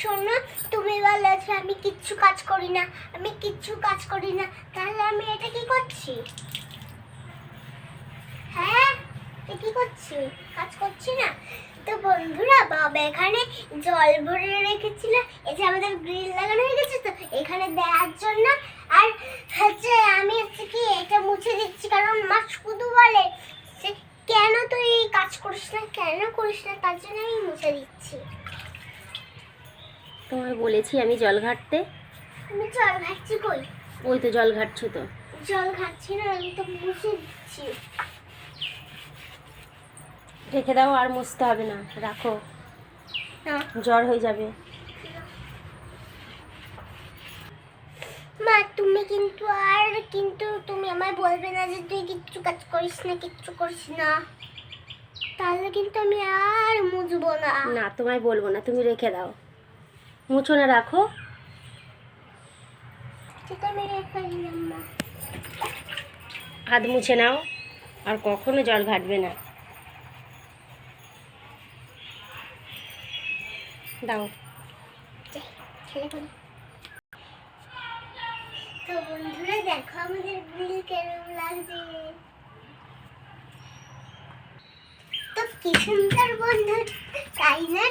শোনো, তুমি বলো যে আমি কিচ্ছু কাজ করি না, আমি কিচ্ছু কাজ করি না, তাহলে আমি এটা কি করছি? হ্যাঁ, এটা কি করছি? কাজ করছি না। তো বন্ধুরা, বাবা এখানে জল ভরে রেখেছিল, এই যে আমাদের গ্রিল লাগানো হয়ে গেছে, তো এখানে দেওয়ার জন্য। আর হচ্ছে আমি হচ্ছে কি এটা মুছে দিচ্ছি, কারণ মা শুধু বলে যে কেন তুই কাজ করিস না, কেন করিস না, তার জন্য আমি মুছে দিচ্ছি। তোমায় বলেছি আমি জল ঘাটতে। আমি জল ঘাটছি কই? ওই তো জল ঘাটছো তো। জল ঘাটছি না, আমি তো মুছে দিচ্ছি। রেখে দাও, আর মুছতে হবে না, রাখো, না জ্বর হয়ে যাবে। মা, তুমি কিন্তু তুমি আমায় বলবে না যে তুই কিচ্ছু কাজ করিস না, কিচ্ছু করিস না, তাহলে কিন্তু আমি আর মুছবো না। না, তোমায় বলবো না, তুমি রেখে দাও, মুছো না, রাখো। সেটা আমি রেখে দিলাম মা। হাত মুছে নাও, আর কখনো জল ঘাটবে না। দাও। খেলে করি। তো বন্ধুরা দেখো আমাদের গ্রিল কেমন লাগছে। তো কি সুন্দর বন্ধু, তাই না?